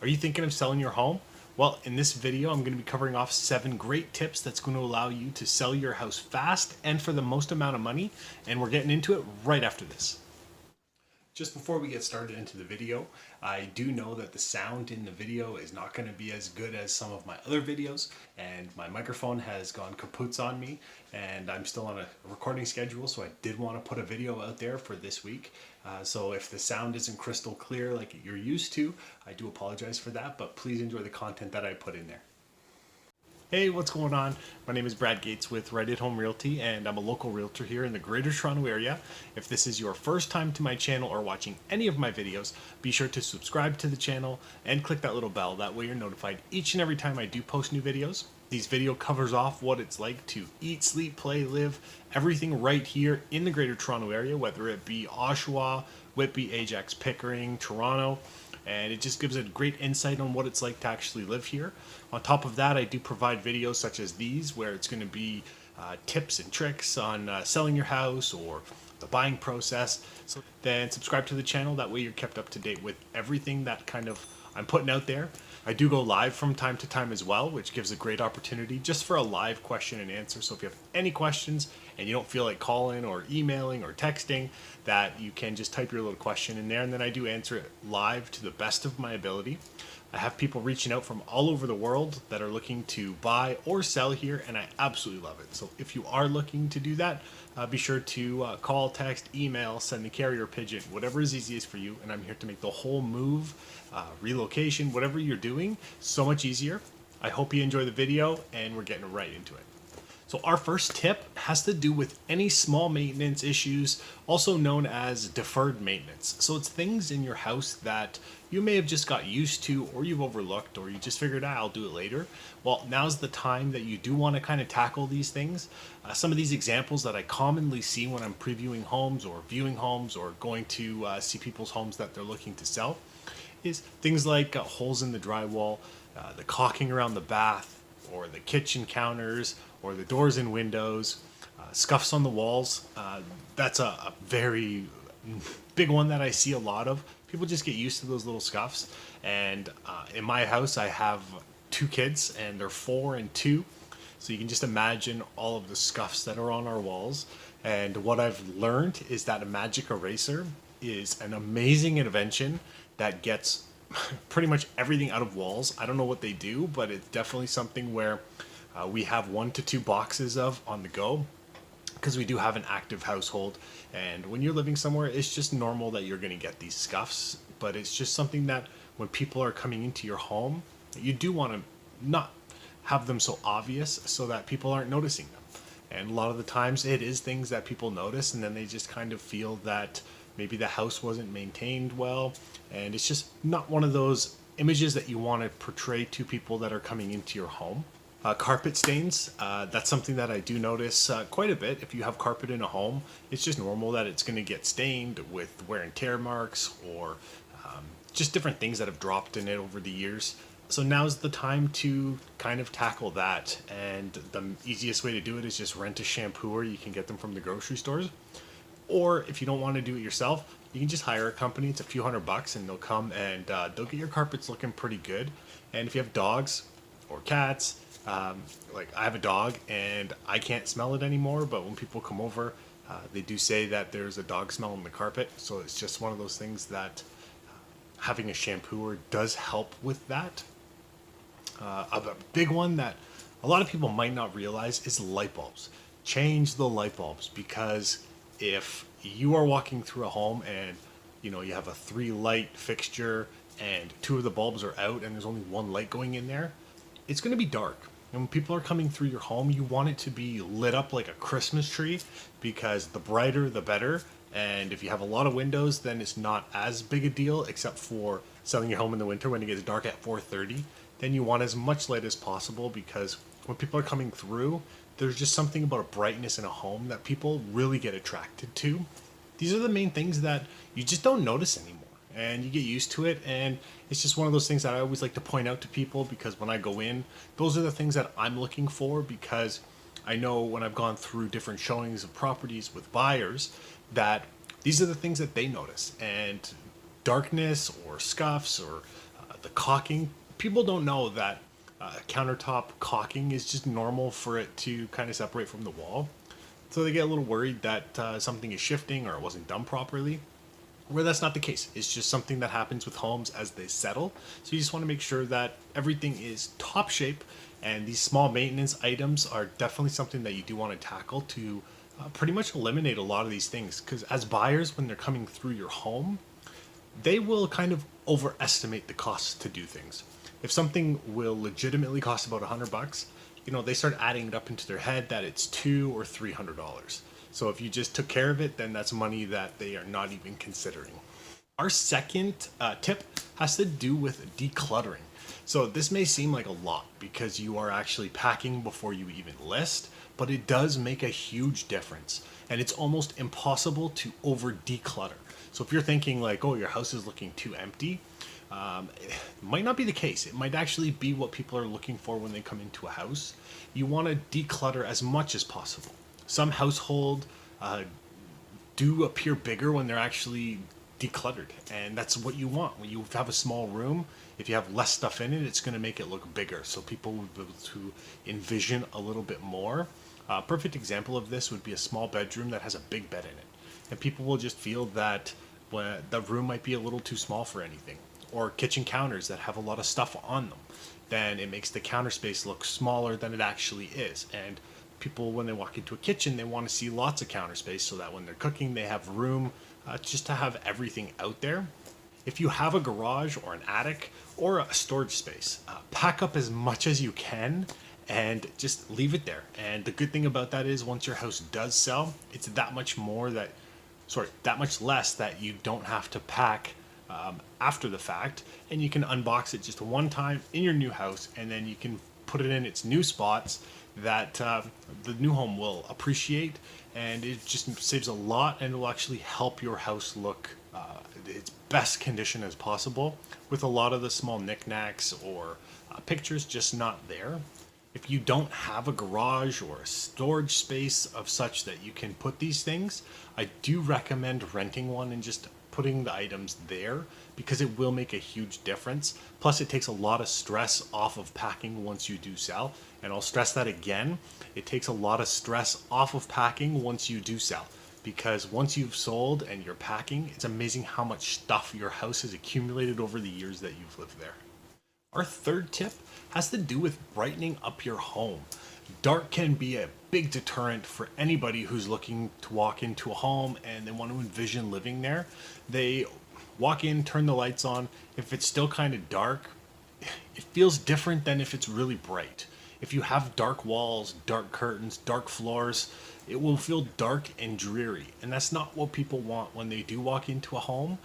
Are you thinking of selling your home? Well, in this video, I'm going to be covering off 7 great tips that's going to allow you to sell your house fast and for the most amount of money. And we're getting into it right after this. Just before we get started into the video, I do know that the sound in the video is not going to be as good as some of my other videos, and my microphone has gone kaputs on me, and I'm still on a recording schedule, so I did want to put a video out there for this week. So if the sound isn't crystal clear like you're used to, I do apologize for that, but please enjoy the content that I put in there. Hey, what's going on? My name is Brad Gates with Right at Home Realty, and I'm a local realtor here in the Greater Toronto Area. If this is your first time to my channel or watching any of my videos, be sure to subscribe to the channel and click that little bell. That way you're notified each and every time I do post new videos. These video covers off what it's like to eat, sleep, play, live, everything right here in the Greater Toronto Area, whether it be Oshawa, Whitby, Ajax, Pickering, Toronto. And it just gives a great insight on what it's like to actually live here. On top of that, I do provide videos such as these where it's going to be tips and tricks on selling your house or the buying process. So then subscribe to the channel, that way you're kept up to date with everything that kind of I'm putting out there. I do go live from time to time as well, which gives a great opportunity just for a live question and answer. So if you have any questions and you don't feel like calling or emailing or texting, that you can just type your little question in there, and then I do answer it live to the best of my ability. I have people reaching out from all over the world that are looking to buy or sell here, and I absolutely love it. So if you are looking to do that, be sure to call, text, email, send the carrier pigeon, whatever is easiest for you, and I'm here to make the whole move, relocation, whatever you're doing, so much easier. I hope you enjoy the video, and we're getting right into it. So our first tip has to do with any small maintenance issues, also known as deferred maintenance. So it's things in your house that you may have just got used to, or you've overlooked, or you just figured, I'll do it later. Well, now's the time that you do want to kind of tackle these things. Some of these examples that I commonly see when I'm previewing homes or viewing homes or going to see people's homes that they're looking to sell is things like holes in the drywall, the caulking around the bath, or the kitchen counters, or the doors and windows, scuffs on the walls. That's a very big one that I see a lot of. People just get used to those little scuffs. And in my house, I have 2 kids, and they're 4 and 2. So you can just imagine all of the scuffs that are on our walls. And what I've learned is that a magic eraser is an amazing invention that gets pretty much everything out of walls. I don't know what they do, but it's definitely something where we have 1 to 2 boxes of on the go, because we do have an active household. And when you're living somewhere, it's just normal that you're going to get these scuffs, but it's just something that when people are coming into your home, you do want to not have them so obvious so that people aren't noticing them. And a lot of the times it is things that people notice, and then they just kind of feel that maybe the house wasn't maintained well, and it's just not one of those images that you want to portray to people that are coming into your home. Carpet stains, that's something that I do notice quite a bit. If you have carpet in a home, it's just normal that it's going to get stained with wear and tear marks, or just different things that have dropped in it over the years. So now's the time to kind of tackle that, and the easiest way to do it is just rent a shampooer. You can get them from the grocery stores. Or if you don't want to do it yourself, you can just hire a company. It's a few $100 and they'll come and they'll get your carpets looking pretty good. And if you have dogs or cats, like I have a dog and I can't smell it anymore, but when people come over, they do say that there's a dog smell on the carpet. So it's just one of those things that having a shampooer does help with that. A big one that a lot of people might not realize is light bulbs. Change the light bulbs, because if you are walking through a home and you have a 3 light fixture and 2 of the bulbs are out and there's only 1 light going in there, it's going to be dark. And when people are coming through your home, you want it to be lit up like a Christmas tree, because the brighter the better. And if you have a lot of windows, then it's not as big a deal, except for selling your home in the winter when it gets dark at 4:30. Then you want as much light as possible, because when people are coming through, there's just something about a brightness in a home that people really get attracted to. These are the main things that you just don't notice anymore, and you get used to it. And it's just one of those things that I always like to point out to people, because when I go in, those are the things that I'm looking for, because I know when I've gone through different showings of properties with buyers that these are the things that they notice. And darkness or scuffs or The caulking, people don't know that countertop caulking is just normal for it to kind of separate from the wall. So they get a little worried that something is shifting or it wasn't done properly, where that's not the case. It's just something that happens with homes as they settle. So you just want to make sure that everything is top shape, and these small maintenance items are definitely something that you do want to tackle to pretty much eliminate a lot of these things. Because as buyers, when they're coming through your home, they will kind of overestimate the costs to do things. If something will legitimately cost about $100, they start adding it up into their head that it's $200 or $300. So if you just took care of it, then that's money that they are not even considering. Our second tip has to do with decluttering. So this may seem like a lot because you are actually packing before you even list, but it does make a huge difference. And it's almost impossible to over declutter. So if you're thinking like, oh, your house is looking too empty, it might not be the case. It might actually be what people are looking for when they come into a house. You want to declutter as much as possible. Some household do appear bigger when they're actually decluttered, and that's what you want. When you have a small room, if you have less stuff in it, it's going to make it look bigger, so people will be able to envision a little bit more. A perfect example of this would be a small bedroom that has a big bed in it, and people will just feel that the room might be a little too small for anything. Or kitchen counters that have a lot of stuff on them, then it makes the counter space look smaller than it actually is. And people, when they walk into a kitchen, they want to see lots of counter space so that when they're cooking, they have room just to have everything out there. If you have a garage or an attic or a storage space, pack up as much as you can and just leave it there. And the good thing about that is once your house does sell, it's that much less that you don't have to pack after the fact, and you can unbox it just one time in your new house, and then you can put it in its new spots that the new home will appreciate, and it just saves a lot, and it will actually help your house look its best condition as possible with a lot of the small knickknacks or pictures just not there. If you don't have a garage or a storage space of such that you can put these things, I do recommend renting one and just putting the items there, because it will make a huge difference. Plus, it takes a lot of stress off of packing once you do sell. And I'll stress that again, it takes a lot of stress off of packing once you do sell. Because once you've sold and you're packing, it's amazing how much stuff your house has accumulated over the years that you've lived there. Our third tip has to do with brightening up your home. Dark can be a big deterrent for anybody who's looking to walk into a home and they want to envision living there. They walk in, turn the lights on. If it's still kind of dark, it feels different than if it's really bright. If you have dark walls, dark curtains, dark floors, it will feel dark and dreary. And that's not what people want when they do walk into a home.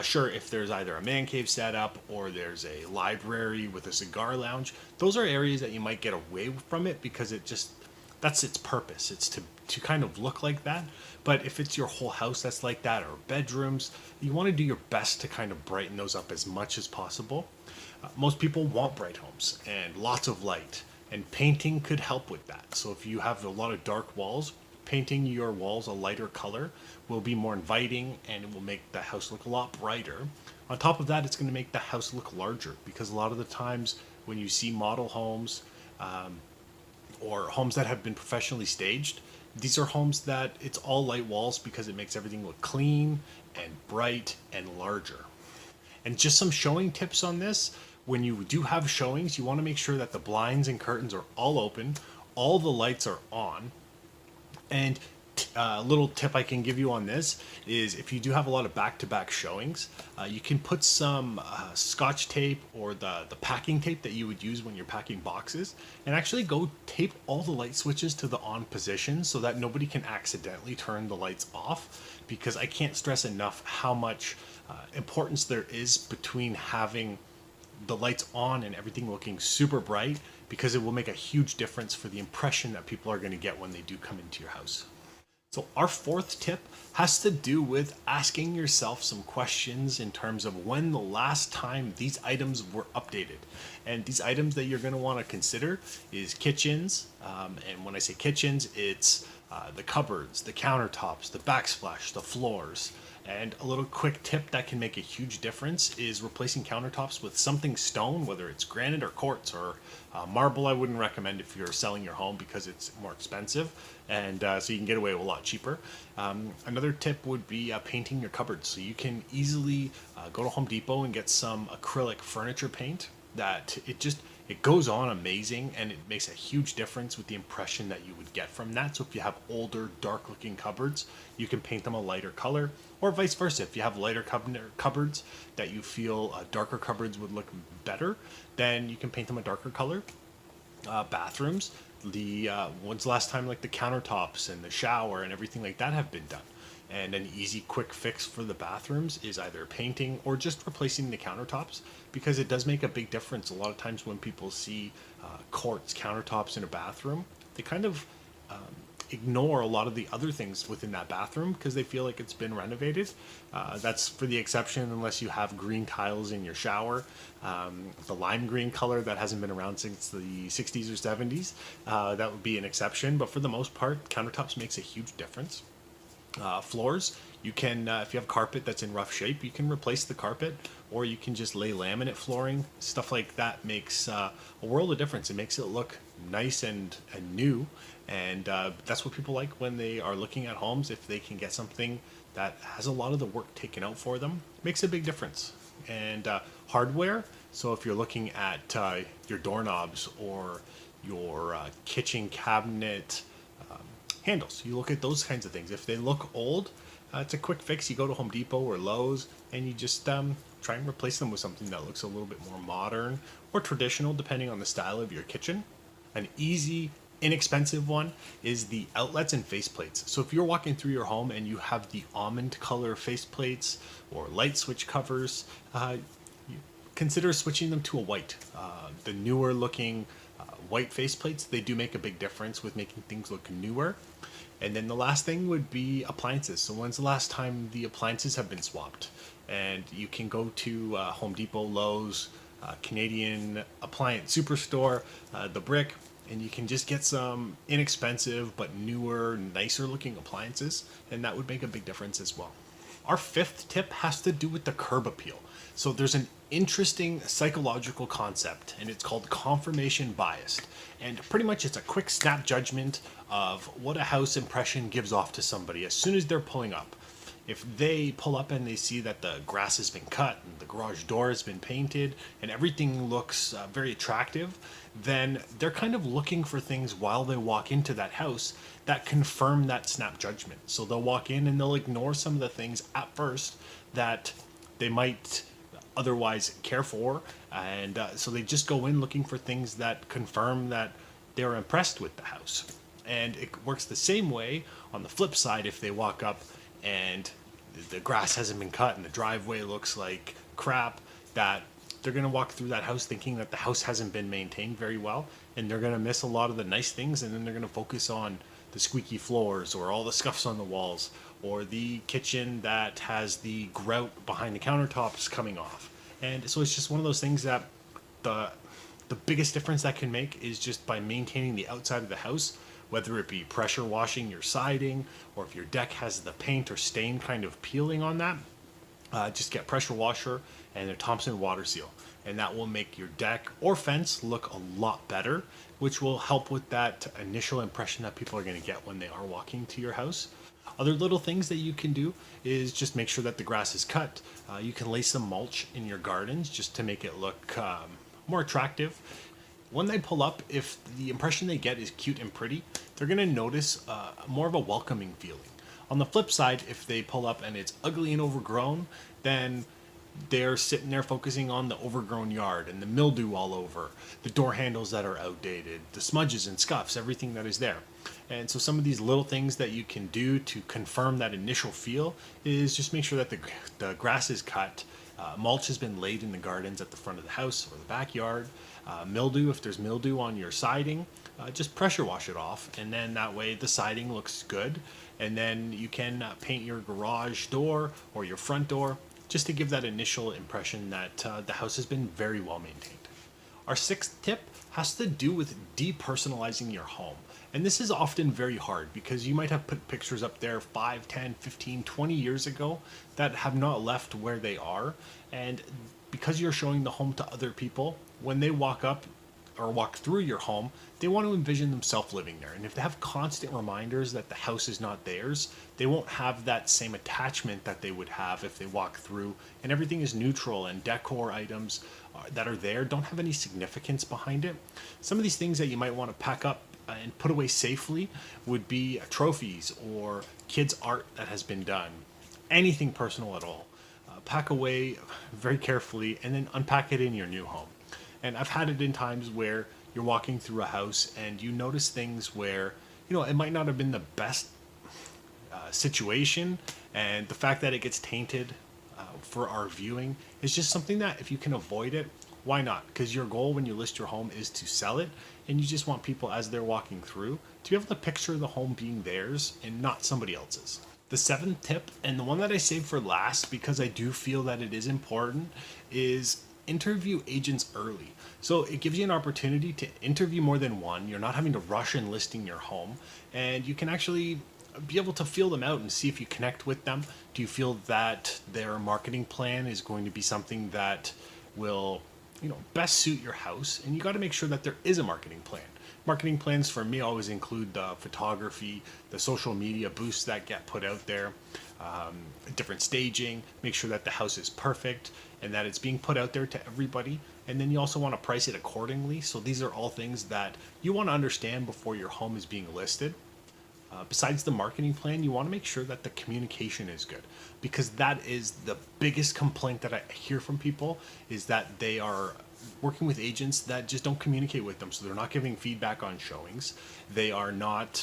Sure, if there's either a man cave set up or there's a library with a cigar lounge, those are areas that you might get away from it because that's its purpose. It's to kind of look like that. But if it's your whole house that's like that, or bedrooms, you want to do your best to kind of brighten those up as much as possible. Most people want bright homes and lots of light, and painting could help with that. So if you have a lot of dark walls, painting your walls a lighter color will be more inviting, and it will make the house look a lot brighter. On top of that, it's going to make the house look larger, because a lot of the times when you see model homes or homes that have been professionally staged, these are homes that it's all light walls because it makes everything look clean and bright and larger. And just some showing tips on this: when you do have showings, you want to make sure that the blinds and curtains are all open, all the lights are on. And a little tip I can give you on this is, if you do have a lot of back-to-back showings, you can put some scotch tape or the packing tape that you would use when you're packing boxes, and actually go tape all the light switches to the on position so that nobody can accidentally turn the lights off. Because I can't stress enough how much importance there is between having the lights on and everything looking super bright, because it will make a huge difference for the impression that people are going to get when they do come into your house. So our fourth tip has to do with asking yourself some questions in terms of when the last time these items were updated. And these items that you're going to want to consider is kitchens. And when I say kitchens, it's the cupboards, the countertops, the backsplash, the floors. And a little quick tip that can make a huge difference is replacing countertops with something stone, whether it's granite or quartz or marble. I wouldn't recommend if you're selling your home because it's more expensive, and so you can get away with a lot cheaper. Another tip would be painting your cupboards. So you can easily go to Home Depot and get some acrylic furniture paint that it goes on amazing, and it makes a huge difference with the impression that you would get from that. So if you have older, dark looking cupboards, you can paint them a lighter color, or vice versa. If you have lighter cupboards that you feel darker cupboards would look better, then you can paint them a darker color. Bathrooms, when's the last time like the countertops and the shower and everything like that have been done? And an easy quick fix for the bathrooms is either painting or just replacing the countertops, because it does make a big difference. A lot of times when people see quartz countertops in a bathroom, they kind of ignore a lot of the other things within that bathroom because they feel like it's been renovated. That's for the exception unless you have green tiles in your shower. The lime green color that hasn't been around since the 60s or 70s, that would be an exception. But for the most part, countertops makes a huge difference. Floors, you can, if you have carpet that's in rough shape, you can replace the carpet, or you can just lay laminate flooring. Stuff like that makes a world of difference. It makes it look nice and new, and that's what people like when they are looking at homes. If they can get something that has a lot of the work taken out for them, it makes a big difference. And hardware, so if you're looking at your doorknobs or your kitchen cabinet handles, you look at those kinds of things. If they look old, it's a quick fix. You go to Home Depot or Lowe's and you just try and replace them with something that looks a little bit more modern or traditional, depending on the style of your kitchen. An easy, inexpensive one is the outlets and faceplates. So if you're walking through your home and you have the almond color faceplates or light switch covers, consider switching them to a white. The newer looking white faceplates, they do make a big difference with making things look newer. And then the last thing would be appliances. So when's the last time the appliances have been swapped? And you can go to Home Depot, Lowe's, Canadian Appliance Superstore, The Brick, and you can just get some inexpensive but newer, nicer looking appliances, and that would make a big difference as well. Our fifth tip has to do with the curb appeal. So there's an interesting psychological concept, and it's called confirmation bias. And pretty much it's a quick snap judgment of what a house impression gives off to somebody as soon as they're pulling up. If they pull up and they see that the grass has been cut and the garage door has been painted and everything looks very attractive, then they're kind of looking for things while they walk into that house that confirm that snap judgment. So they'll walk in and they'll ignore some of the things at first that they might otherwise care for, and so they just go in looking for things that confirm that they're impressed with the house. And it works the same way on the flip side. If they walk up and the grass hasn't been cut and the driveway looks like crap, that they're going to walk through that house thinking that the house hasn't been maintained very well, and they're going to miss a lot of the nice things, and then they're going to focus on the squeaky floors or all the scuffs on the walls or the kitchen that has the grout behind the countertops coming off. And so it's just one of those things that the biggest difference that can make is just by maintaining the outside of the house, whether it be pressure washing your siding or if your deck has the paint or stain kind of peeling on that, just get pressure washer and a Thompson water seal, and that will make your deck or fence look a lot better, which will help with that initial impression that people are going to get when they are walking to your house. Other little things that you can do is just make sure that the grass is cut. You can lay some mulch in your gardens just to make it look more attractive. When they pull up, if the impression they get is cute and pretty, they're going to notice more of a welcoming feeling. On the flip side, if they pull up and it's ugly and overgrown, then they're sitting there focusing on the overgrown yard and the mildew all over, the door handles that are outdated, the smudges and scuffs, everything that is there. And so some of these little things that you can do to confirm that initial feel is just make sure that the grass is cut, mulch has been laid in the gardens at the front of the house or the backyard, mildew, if there's mildew on your siding, just pressure wash it off, and then that way the siding looks good, and then you can paint your garage door or your front door just to give that initial impression that the house has been very well maintained. Our sixth tip has to do with depersonalizing your home. And this is often very hard because you might have put pictures up there 5, 10, 15, 20 years ago that have not left where they are. And because you're showing the home to other people, when they walk up or walk through your home, they want to envision themselves living there. And if they have constant reminders that the house is not theirs, they won't have that same attachment that they would have if they walk through and everything is neutral and decor items that are there don't have any significance behind it. Some of these things that you might want to pack up and put away safely would be trophies or kids' art that has been done, anything personal at all. Pack away very carefully and then unpack it in your new home. And I've had it in times where you're walking through a house and you notice things where, it might not have been the best situation. And the fact that it gets tainted for our viewing is just something that if you can avoid it, why not? Because your goal when you list your home is to sell it. And you just want people as they're walking through to be able to picture the home being theirs and not somebody else's. The seventh tip, and the one that I saved for last because I do feel that it is important, is interview agents early. So it gives you an opportunity to interview more than one. You're not having to rush in listing your home, and you can actually be able to feel them out and see if you connect with them. Do you feel that their marketing plan is going to be something that will best suit your house? And you got to make sure that there is a marketing plan. Marketing plans for me always include the photography, the social media boosts that get put out there, different staging, make sure that the house is perfect and that it's being put out there to everybody. And then you also want to price it accordingly. So these are all things that you want to understand before your home is being listed. Besides the marketing plan, you want to make sure that the communication is good, because that is the biggest complaint that I hear from people, is that they are working with agents that just don't communicate with them. So they're not giving feedback on showings. They are not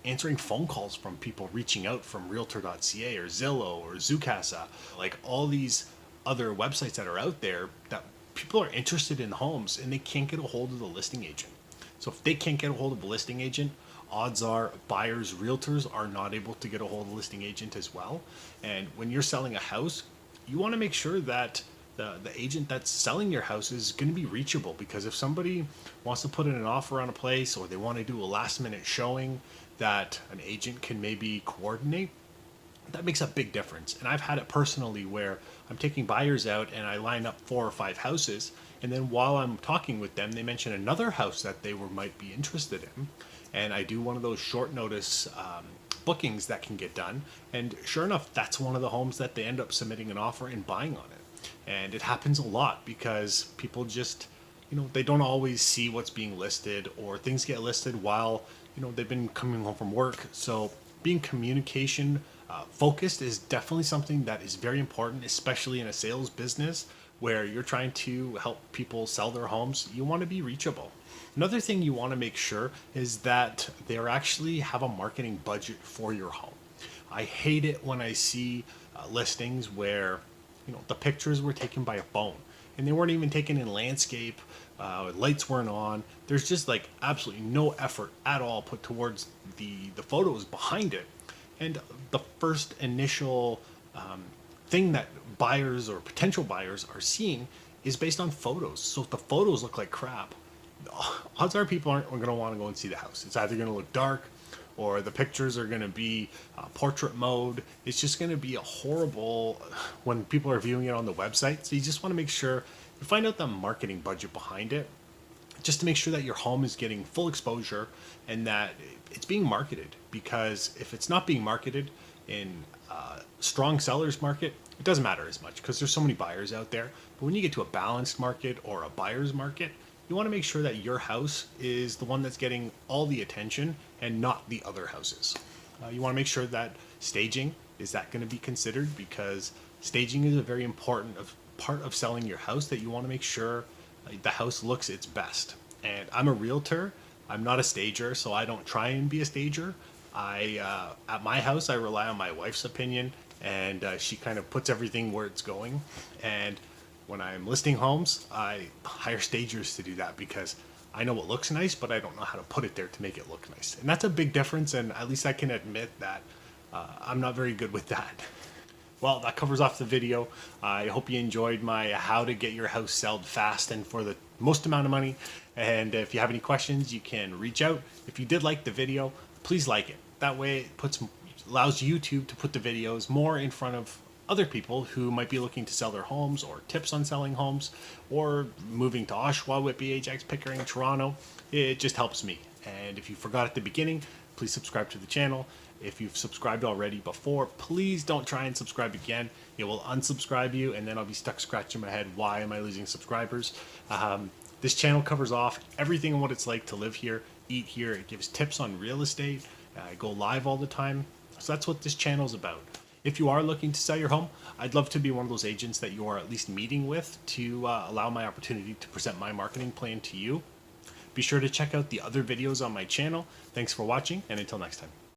answering phone calls from people reaching out from realtor.ca or Zillow or Zoocasa, like all these other websites that are out there that people are interested in homes and they can't get a hold of the listing agent. So if they can't get a hold of a listing agent, odds are buyers, realtors are not able to get a hold of a listing agent as well. And when you're selling a house, you want to make sure that the agent that's selling your house is going to be reachable, because if somebody wants to put in an offer on a place or they want to do a last minute showing that an agent can maybe coordinate, that makes a big difference. And I've had it personally where I'm taking buyers out and I line up 4 or 5 houses, and then while I'm talking with them, they mention another house that they might be interested in, and I do one of those short notice bookings that can get done, and sure enough, that's one of the homes that they end up submitting an offer and buying on it. And it happens a lot because people just, they don't always see what's being listed, or things get listed while, they've been coming home from work. So being communication focused is definitely something that is very important, especially in a sales business where you're trying to help people sell their homes. You want to be reachable. Another thing you want to make sure is that they actually have a marketing budget for your home. I hate it when I see listings where the pictures were taken by a phone and they weren't even taken in landscape. Lights weren't on. There's just like absolutely no effort at all put towards the photos behind it. And the first initial thing that buyers or potential buyers are seeing is based on photos. So if the photos look like crap, odds are people aren't going to want to go and see the house. It's either going to look dark, or the pictures are going to be portrait mode. It's just going to be a horrible when people are viewing it on the website. So you just want to make sure you find out the marketing budget behind it, just to make sure that your home is getting full exposure and that it's being marketed. Because if it's not being marketed in a strong seller's market, it doesn't matter as much because there's so many buyers out there. But when you get to a balanced market or a buyer's market, you want to make sure that your house is the one that's getting all the attention and not the other houses. You want to make sure that staging, is that going to be considered? Because staging is a very important part of selling your house, that you want to make sure the house looks its best. And I'm a realtor. I'm not a stager, so I don't try and be a stager. At my house, I rely on my wife's opinion, and she kind of puts everything where it's going. And when I'm listing homes, I hire stagers to do that because I know what looks nice, but I don't know how to put it there to make it look nice. And that's a big difference, and at least I can admit that I'm not very good with that. Well, that covers off the video. I hope you enjoyed my how to get your house sold fast and for the most amount of money. And if you have any questions, you can reach out. If you did like the video, please like it. That way it allows YouTube to put the videos more in front of other people who might be looking to sell their homes, or tips on selling homes, or moving to Oshawa, Whitby, Ajax, Pickering, Toronto. It just helps me. And if you forgot at the beginning, please subscribe to the channel. If you've subscribed already before, please don't try and subscribe again. It will unsubscribe you, and then I'll be stuck scratching my head. Why am I losing subscribers? This channel covers off everything and what it's like to live here, eat here. It gives tips on real estate. I go live all the time. So that's what this channel is about. If you are looking to sell your home, I'd love to be one of those agents that you are at least meeting with to allow my opportunity to present my marketing plan to you. Be sure to check out the other videos on my channel. Thanks for watching, and until next time.